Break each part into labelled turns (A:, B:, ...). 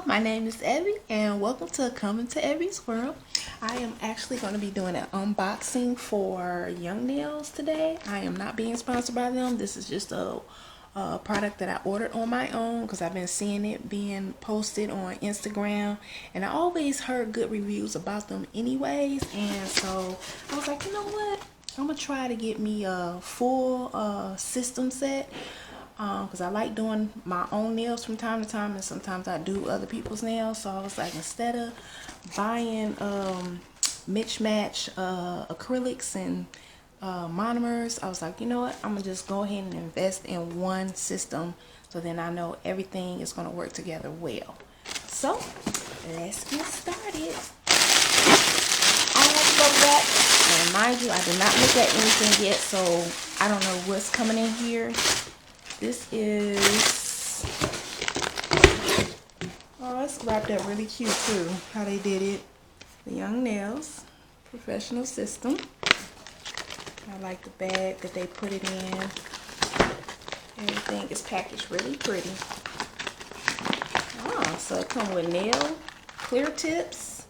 A: my name is Evie and welcome to Coming to Evie's World. I am actually going to be doing an unboxing for Young Nails today. I am not being sponsored by them. This is just a product that I ordered on my own because I've been seeing it being posted on Instagram and I always heard good reviews about them anyways, and so I was like, you know what, I'm gonna try to get me a full system set because I like doing my own nails from time to time, and sometimes I do other people's nails. So I was like, instead of buying mismatch acrylics and monomers, I was like, you know what, I'm gonna just go ahead and invest in one system so then I know everything is gonna work together well. So let's get started. And mind you, I did not look at anything yet, so I don't know what's coming in here. This is, oh, it's wrapped up really cute too, how they did it. The Young Nails Professional System. I like the bag that they put it in. Everything is packaged really pretty. Oh, so it comes with nail clear tips.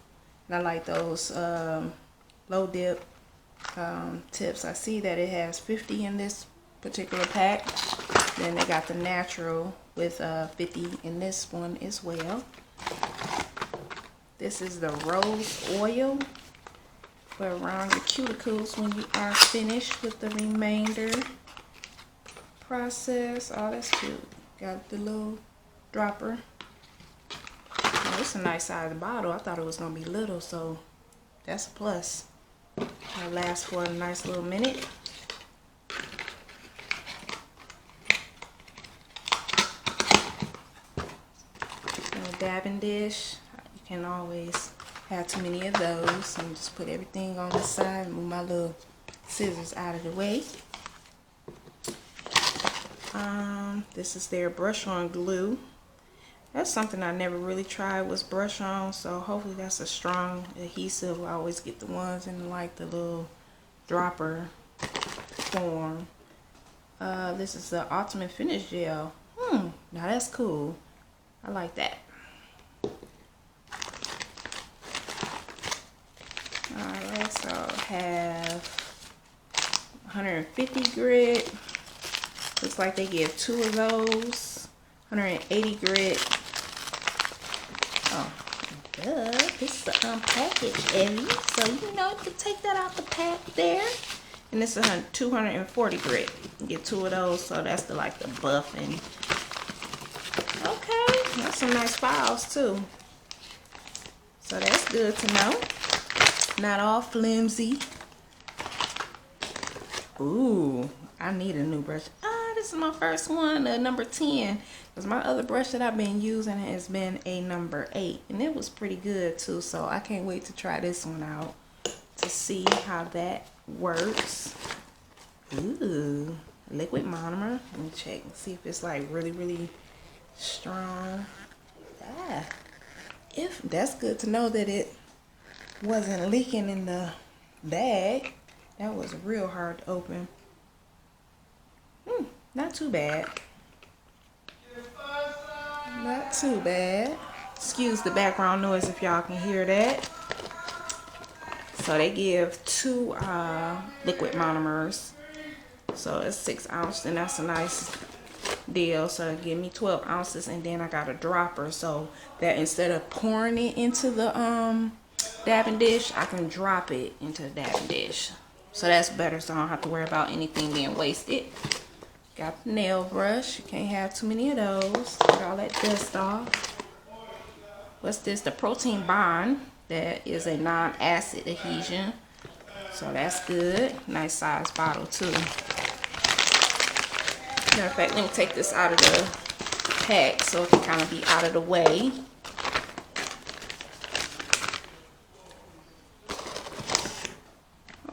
A: And I like those low dip tips. I see that it has 50 in this particular pack. Then they got the natural with 50 in this one as well. This is the rose oil for around your cuticles when you are finished with the remainder process. Oh, that's cute. Got the little dropper. Oh, it's a nice size bottle. I thought it was gonna be little, so that's a plus. It'll last for a nice little minute. Dabbing dish. You can always have too many of those, and just put everything on the side and move my little scissors out of the way. This is their brush on glue. That's something I never really tried, was brush on, so hopefully that's a strong adhesive. I always get the ones in like the little dropper form. This is the Ultimate Finish Gel. Now that's cool. I like that. Alright, so I have 150 grit. Looks like they give 2 of those. 180 grit. Oh, duh. This is an unpackaged Evie. So, you know, you can take that out the pack there. And this is 240 grit. You get 2 of those, so that's the like the buffing. Okay, that's some nice files too. So that's good to know. Not all flimsy. Ooh, I need a new brush. This is my first one, number 10. Because my other brush that I've been using has been a number 8. And it was pretty good too. So I can't wait to try this one out to see how that works. Ooh, liquid monomer. Let me check and see if it's like really strong. If that's good to know that it wasn't leaking in the bag. That was real hard to open. Not too bad. Not too bad. Excuse the background noise if y'all can hear that. So they give 2 liquid monomers. So it's 6 ounces, and that's a nice deal. So it give me 12 ounces, and then I got a dropper so that instead of pouring it into the dabbing dish, I can drop it into the dabbing dish. So that's better, so I don't have to worry about anything being wasted. Got the nail brush. You can't have too many of those. Get all that dust off. What's this? The Protein Bond. That is a non-acid adhesion. So that's good. Nice size bottle too. Matter of fact, let me take this out of the pack so it can kind of be out of the way.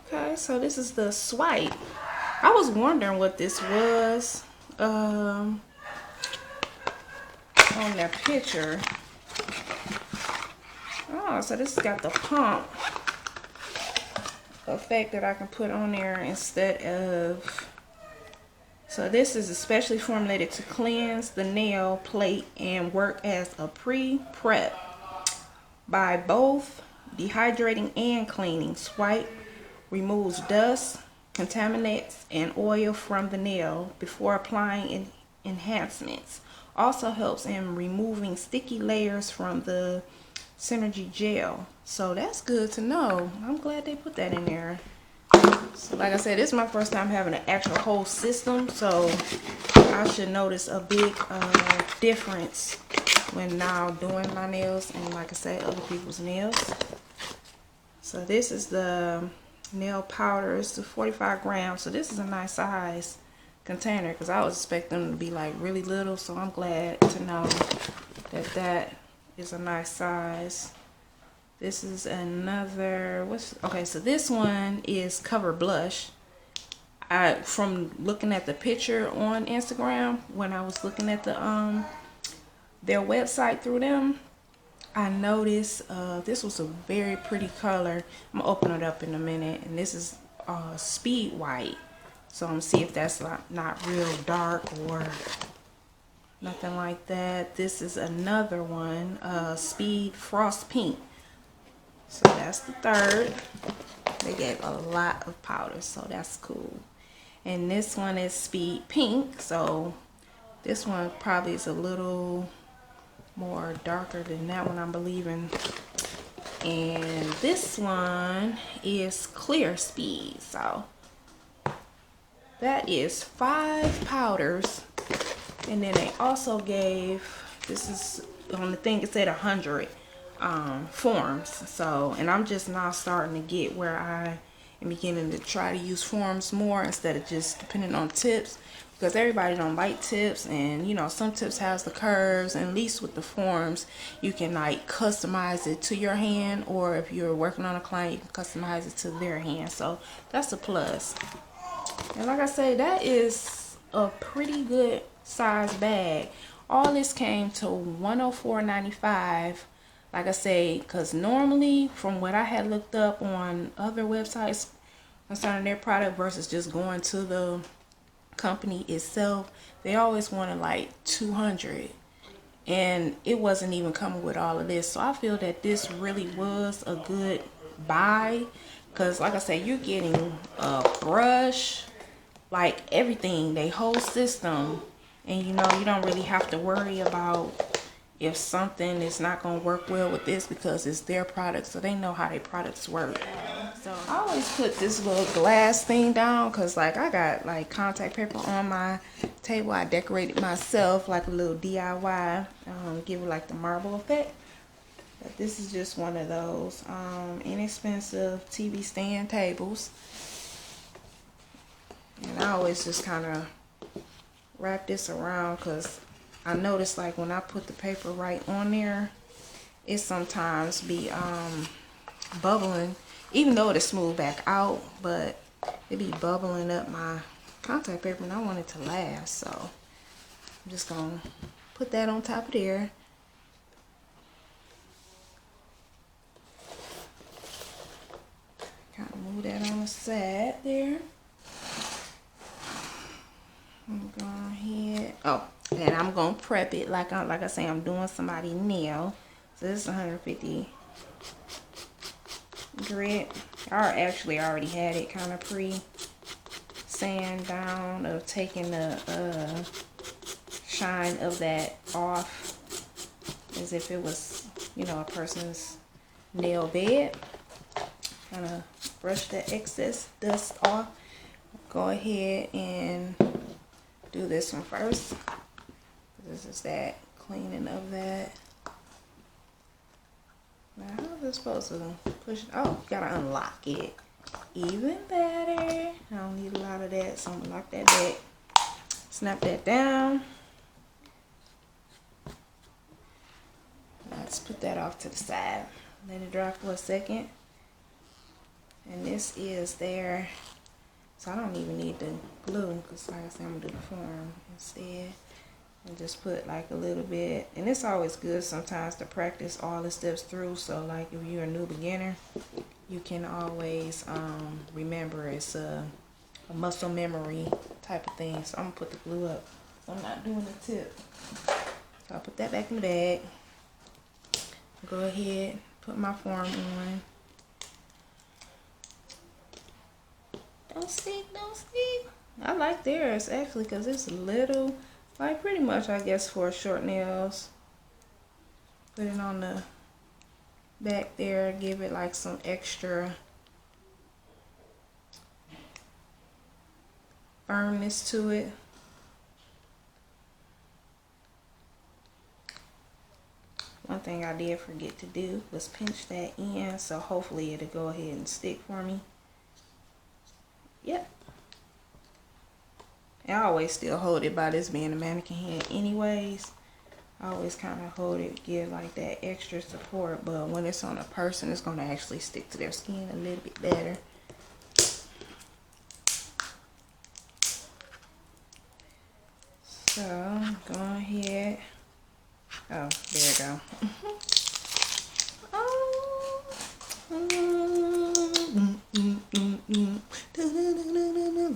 A: Okay, so this is the swipe. I was wondering what this was on their picture. Oh, so this has got the pump effect that I can put on there instead of So this is especially formulated to cleanse the nail plate and work as a pre-prep by both dehydrating and cleaning. Swipe removes dust, contaminants, and oil from the nail before applying enhancements. Also helps in removing sticky layers from the Synergy gel. So that's good to know. I'm glad they put that in there. So like I said, this is my first time having an actual whole system, so I should notice a big difference when now doing my nails and, like I said, other people's nails. So this is the nail powder. It's the 45 grams, so this is a nice size container because I was expecting them to be like really little, so I'm glad to know that that is a nice size. This is another, okay, so this one is Cover Blush. From looking at the picture on Instagram, when I was looking at the their website through them, I noticed this was a very pretty color. I'm gonna open it up in a minute, and this is Speed White. So I'm gonna see if that's not real dark or nothing like that. This is another one, Speed Frost Pink. So that's the third. They gave a lot of powder, so that's cool. And this one is Speed Pink. So this one probably is a little more darker than that one, I'm believing. And this one is Clear Speed. So that is 5 powders. And then they also gave, this is on the thing, it said 100 forms. So, and I'm just now starting to get where I am beginning to try to use forms more instead of just depending on tips, because everybody don't like tips, and you know, some tips has the curves, and at least with the forms you can like customize it to your hand, or if you're working on a client you can customize it to their hand. So that's a plus. And like I say, that is a pretty good size bag. All this came to $104.95. Like I say, because normally from what I had looked up on other websites concerning their product versus just going to the company itself, they always wanted like 200, and it wasn't even coming with all of this. So I feel that this really was a good buy, because like I said, you're getting a brush, like everything, they whole system, and you know, you don't really have to worry about if something is not going to work well with this, because it's their product, so they know how their products work. So I always put this little glass thing down because like I got like contact paper on my table. I decorated myself like a little DIY, give it like the marble effect. But this is just one of those inexpensive TV stand tables, and I always just kind of wrap this around because I noticed like when I put the paper right on there, it sometimes be bubbling, even though it's smooth back out, but it be bubbling up my contact paper, and I want it to last. So I'm just gonna put that on top of there. Kind of move that on the side there. I'm going ahead. Oh, and I'm gonna prep it like I say, I'm doing somebody's nail. So this is 150 grit. I actually already had it kind of pre-sand down, of taking the shine of that off as if it was, you know, a person's nail bed. Kind of brush the excess dust off. Go ahead and do this one first. This is that cleaning of that. Now how is this supposed to push it? Oh, you gotta unlock it. Even better. I don't need a lot of that, so I'm gonna lock that back. Snap that down. Let's put that off to the side. Let it dry for a second. And this is there. So I don't even need the glue, because like I said, I'm gonna do the form instead. And just put like a little bit. And it's always good sometimes to practice all the steps through. So like if you're a new beginner, you can always remember. It's a muscle memory type of thing. So I'm gonna put the glue up. So I'm not doing the tip. So I'll put that back in the bag. Go ahead, put my form on. Don't stick, don't stick. I like theirs actually because it's little, like pretty much I guess for short nails. Put it on the back there, give it like some extra firmness to it. One thing I did forget to do was pinch that in, so hopefully it'll go ahead and stick for me. Yep. I always still hold it by this being a mannequin hand anyways. I always kind of hold it, give like that extra support, but when it's on a person, it's going to actually stick to their skin a little bit better. So, go ahead. Oh, there you go.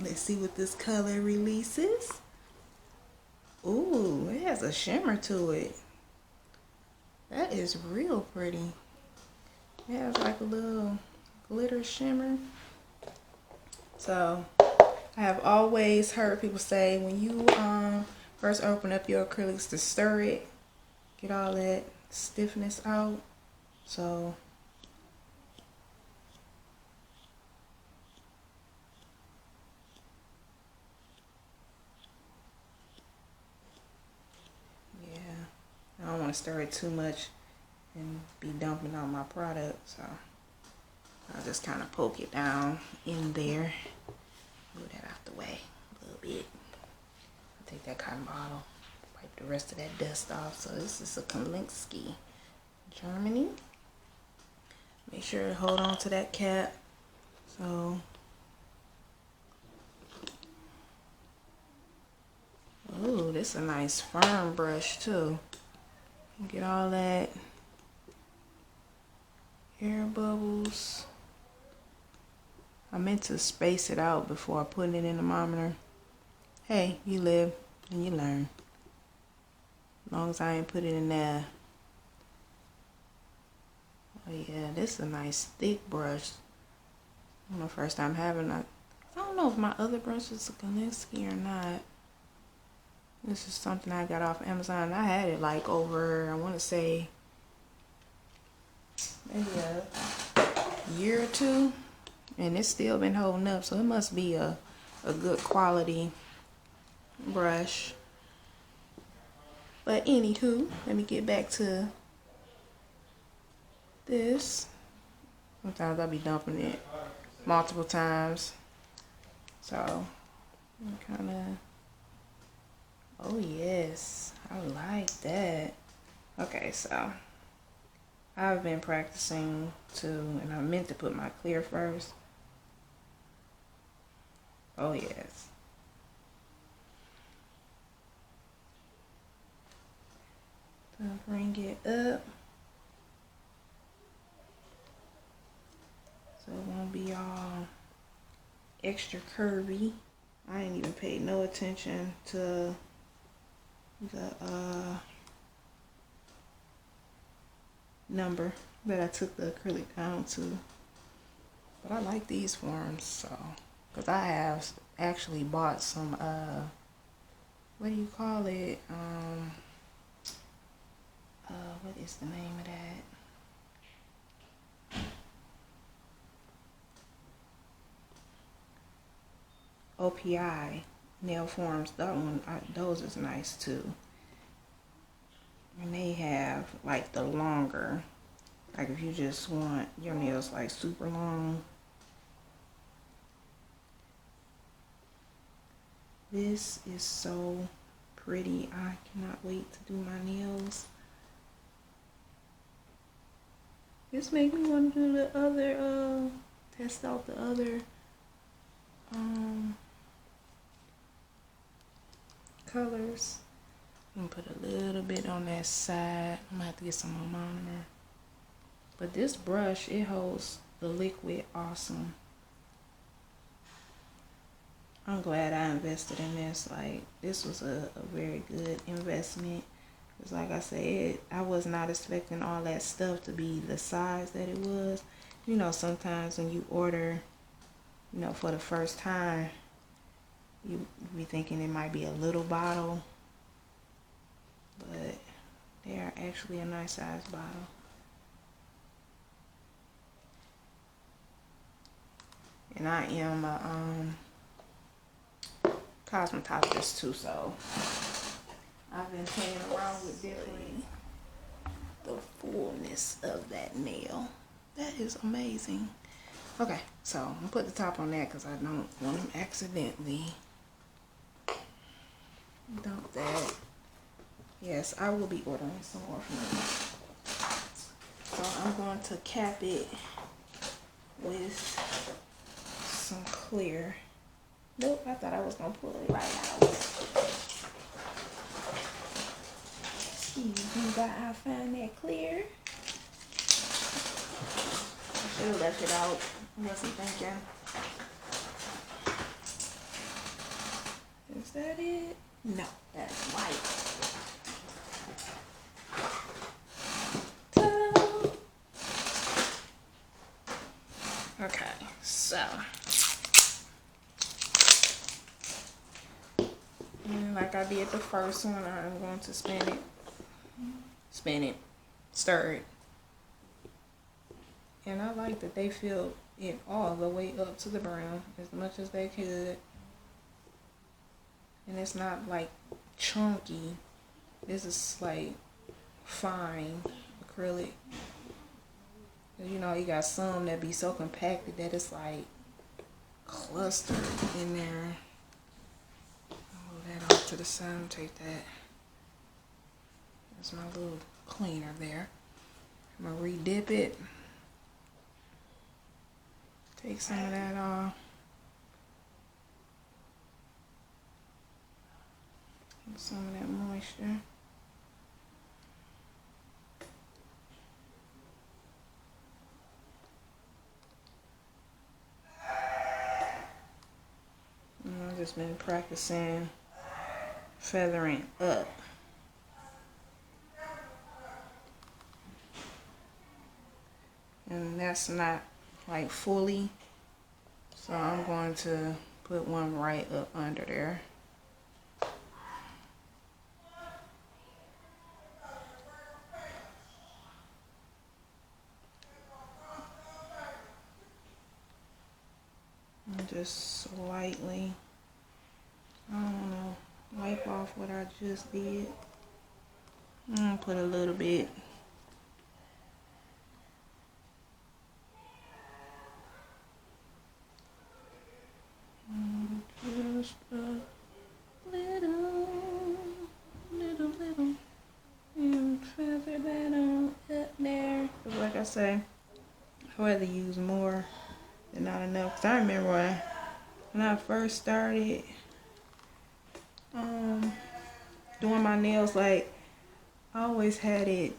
A: Let's see what this color releases. Ooh, it has a shimmer to it. That is real pretty. It has like a little glitter shimmer. So, I have always heard people say when you first open up your acrylics to stir it, get all that stiffness out. So yeah, I don't want to stir it too much and be dumping on my product, so I'll just kind of poke it down in there. Move that out the way a little bit. I'll take that cotton bottle, wipe the rest of that dust off. So this is a Kolinsky, Germany. Make sure to hold on to that cap. So, ooh, this is a nice firm brush too. Get all that air bubbles. I meant to space it out before I put it in the thermometer. Hey, you live and you learn. As long as I ain't put it in there. Oh yeah, this is a nice thick brush. I don't know, first time having it. I don't know if my other brush is a Kolinsky or not. This is something I got off Amazon. I had it like over, I want to say, maybe a year or two. And it's still been holding up. So it must be a good quality brush. But anywho, let me get back to this. Sometimes I'll be dumping it multiple times. So, kind of, oh yes, I like that. Okay, so I've been practicing and I meant to put my clear first. Oh yes. So bring it up. So it won't be all extra curvy. I ain't even paid no attention to the number that I took the acrylic down to. But I like these forms, so, because I have actually bought some, what do you call it? What is the name of that? OPI nail forms. That one, those is nice too. And they have like the longer, like if you just want your nails like super long. This is so pretty. I cannot wait to do my nails. This makes me want to do the other, test out the other colors. I'm gonna put a little bit on that side. I'm gonna have to get some more monomer. But this brush, it holds the liquid awesome. I'm glad I invested in this. Like, this was a very good investment. Because like I said, I was not expecting all that stuff to be the size that it was. You know, sometimes when you order, you know, for the first time, you be thinking it might be a little bottle. But they are actually a nice size bottle. And I am a cosmetologist too, so I've been playing around with different the fullness of that nail. That is amazing. Okay, so I'm gonna put the top on that because I don't want to accidentally dump that. Yes, I will be ordering some more from them. So I'm going to cap it with some clear. Nope, I thought I was gonna pull it right out. Excuse me while I find that clear. I should have left it out. Wasn't thinking. Is that it? No, that's white. Okay, so and like I did the first one, I'm going to spin it, stir it. And I like that they filled it all the way up to the brown as much as they could. And it's not like chunky. This is like fine acrylic. You know, you got some that be so compacted that it's like clustered in there. Move that off to the side, take that. That's my little cleaner there. I'm gonna re-dip it. Take some of that off. Some of that moisture. I've just been practicing feathering up. And that's not like fully. So I'm going to put one right up under there. And just slightly, I don't know, wipe off what I just did. I'm gonna put a little bit. Just a little, and feather that on up there. Cause like I say, I'd rather use more than not enough. Cause I remember when I first started doing my nails, like I always had it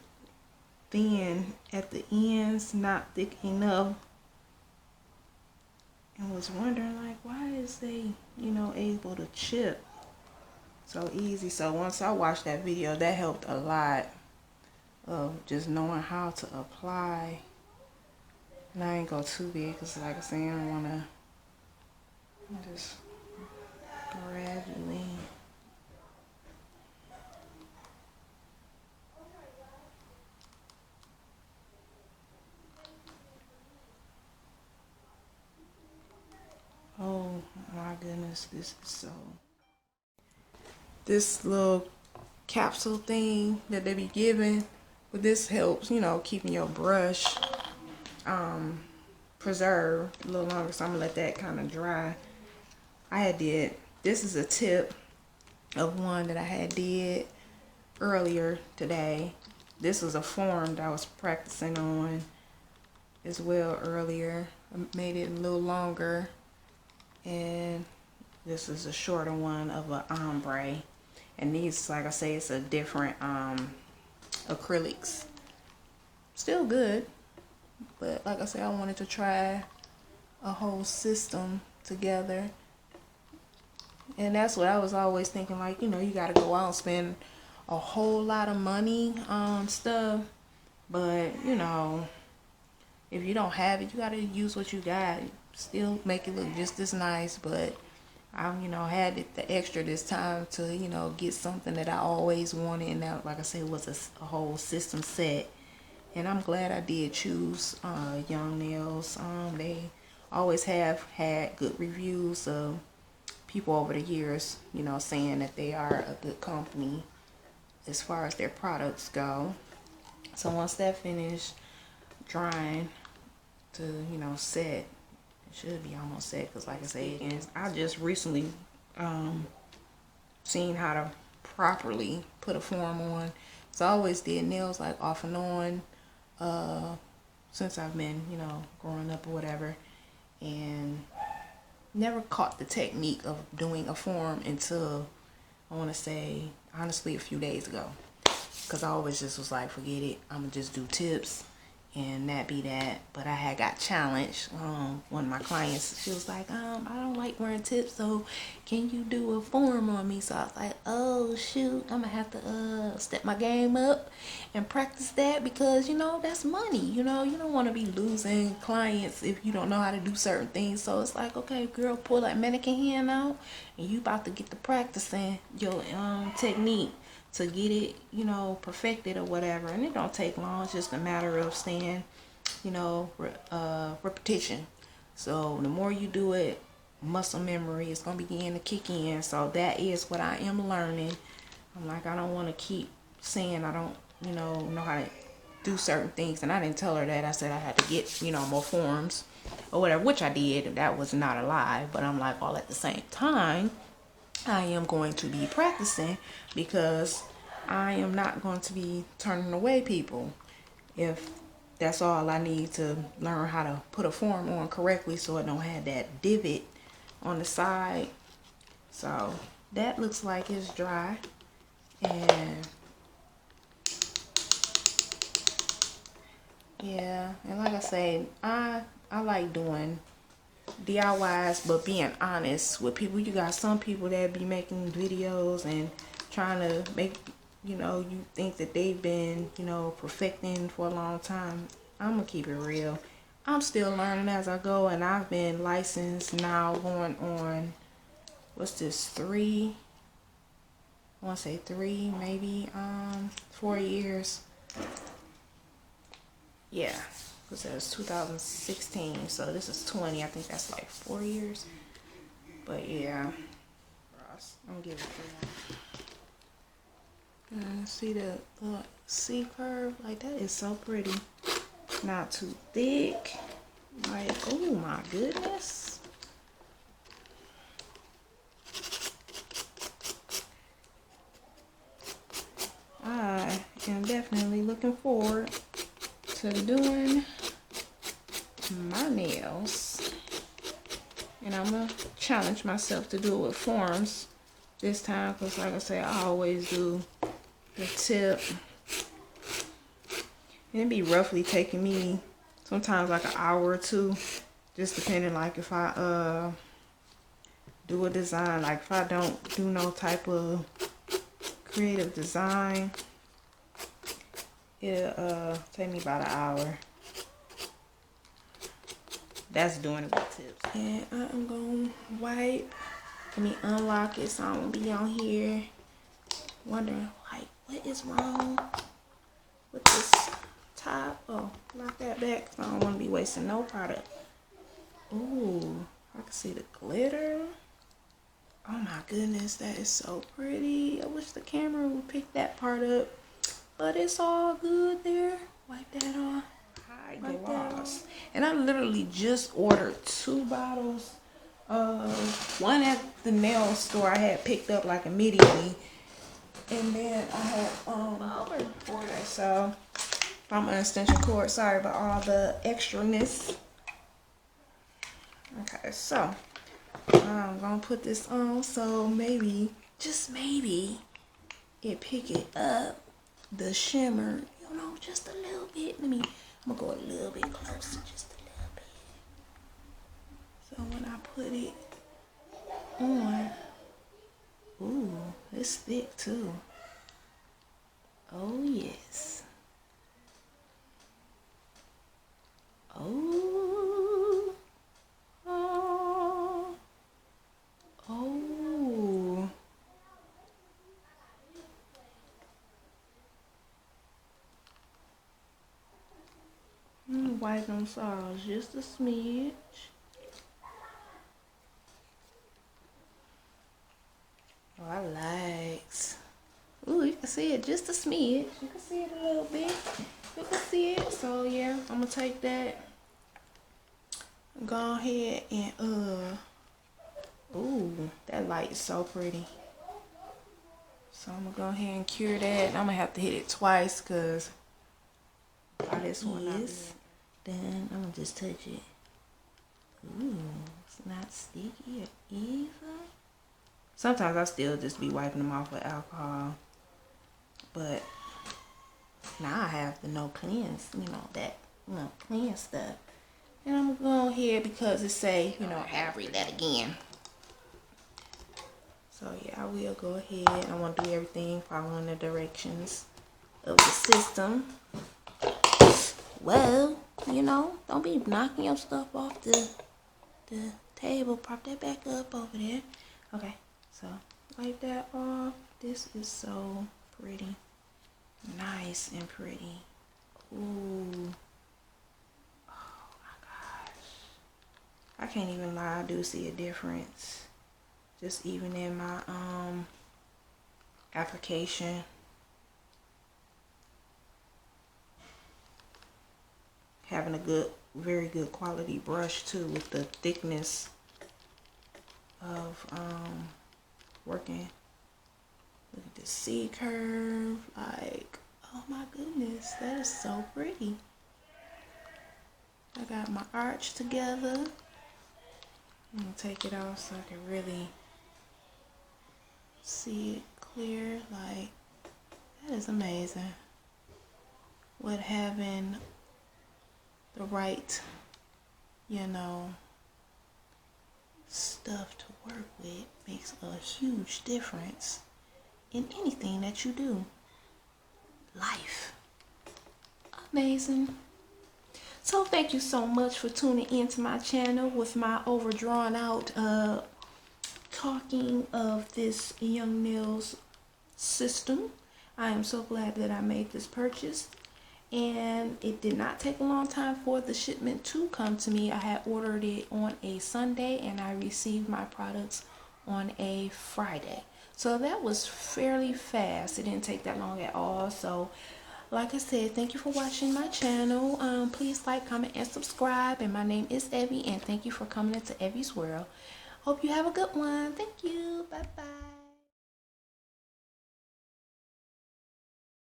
A: thin at the ends, not thick enough. And was wondering like, why is they, you know, able to chip so easy. So once I watched that video, that helped a lot of just knowing how to apply. And I ain't go too big because like I said, I don't want to just gradually. Oh my goodness, this is so. This little capsule thing that they be giving, but this helps, you know, keeping your brush preserved a little longer. So I'm gonna let that kind of dry. This is a tip of one that I had did earlier today. This was a form that I was practicing on as well earlier. I made it a little longer. And this is a shorter one of an ombre. And these, like I say, it's a different acrylics. Still good. But like I said, I wanted to try a whole system together. And that's what I was always thinking, like, you know, you got to go out and spend a whole lot of money on stuff. But, you know, if you don't have it, you got to use what you got. Still make it look just as nice. But I, you know, had the extra this time to, you know, get something that I always wanted. And that, like I said, was a whole system set. And I'm glad I did choose Young Nails. They always have had good reviews of people over the years, you know, saying that they are a good company as far as their products go. So once that finished drying to, you know, set, it should be almost set, because like I said, and I just recently seen how to properly put a form on. So I always did nails like off and on since I've been, you know, growing up or whatever, and never caught the technique of doing a form until, I want to say, honestly, a few days ago. Because I always just was like, forget it, I'm going to just do tips and that be that. But I had got challenged. One of my clients, she was like, I don't like wearing tips, so can you do a form on me? So I was like, oh shoot, I'm gonna have to step my game up and practice that, because, you know, that's money. You know, you don't want to be losing clients if you don't know how to do certain things. So it's like, okay, girl, pull that mannequin hand out and you about to get to practicing your technique to get it, you know, perfected or whatever. And it don't take long. It's just a matter of staying, you know, repetition. So the more you do it, muscle memory is going to begin to kick in. So that is what I am learning. I'm like, I don't want to keep saying I don't, you know how to do certain things. And I didn't tell her that. I said I had to get, you know, more forms or whatever, which I did. And that was not a lie. But I'm like, all at the same time, I am going to be practicing, because I am not going to be turning away people if that's all I need to learn how to put a form on correctly, so it don't have that divot on the side. So that looks like it's dry. And yeah, and like I say, I like doing DIYs, but being honest with people. You got some people that be making videos and trying to make, you know, you think that they've been, you know, perfecting for a long time. I'm gonna keep it real. I'm still learning as I go, and I've been licensed now going on, what's this, 3, I want to say 3, maybe 4 years. Yeah, because that was 2016, so this is 20. I think that's like 4 years. But yeah, I'm gonna give it 3. See the C curve? Like, that is so pretty. Not too thick. Like, oh my goodness. I am definitely looking forward to doing my nails, and I'm gonna challenge myself to do it with forms this time, because like I say, I always do the tip, and it be roughly taking me sometimes like an hour or two, just depending, like if I do a design, like if I don't do no type of creative design, it'll take me about an hour. That's doing it with tips. And I'm gonna wipe. Let me unlock it, so I won't be on here wondering, like, what is wrong with this top. Oh, lock that back, so I don't want to be wasting no product. Ooh, I can see the glitter. Oh my goodness, that is so pretty. I wish the camera would pick that part up, but it's all good there. Wipe that off. High gloss. And I literally just ordered 2 bottles. One at the nail store I had picked up like immediately, and then I had ordered. So I'm an extension cord. Sorry about all the extraness. Okay, so I'm gonna put this on, so maybe, just maybe, it pick it up, the shimmer, you know, just a little bit. I'm gonna go a little bit closer, just a little bit. So when I put it on, Ooh, it's thick too. Oh yes. Oh. Oh. Oh. Wipe them sorrows just a smidge. Oh, I likes. Ooh, you can see it just a smidge. You can see it a little bit. You can see it. So yeah, I'm gonna take that. Go ahead and ooh, that light is so pretty. So I'm gonna go ahead and cure that. I'm gonna have to hit it twice because all this one is done. I'm gonna just touch it. Ooh, it's not sticky or even. Sometimes I still just be wiping them off with alcohol, but now I have the no cleanse, that cleanse stuff. And I'm gonna go ahead because it say, I'll read that again. So yeah, I will go ahead. I want to do everything following the directions of the system. Well, don't be knocking your stuff off the table. Prop that back up over there. Okay, so wipe that off. This is so pretty. Nice and pretty. Ooh. Oh my gosh. I can't even lie, I do see a difference. Just even in my application. Having a very good quality brush too, with the thickness of working. Look at the C curve, like, oh my goodness, that is so pretty. I got my arch together. I'm gonna take it off so I can really see it clear. Like, that is amazing. With having the right, stuff to work with makes a huge difference in anything that you do. Life. Amazing. So thank you so much for tuning into my channel with my overdrawn out talking of this Young Nails system. I am so glad that I made this purchase, and it did not take a long time for the shipment to come to me. I had ordered it on a Sunday and I received my products on a Friday. So that was fairly fast. It didn't take that long at all. So like I said, thank you for watching my channel. Please like, comment, and subscribe. And my name is Evie, and thank you for coming into Evie's World. Hope you have a good one. Thank you. Bye-bye.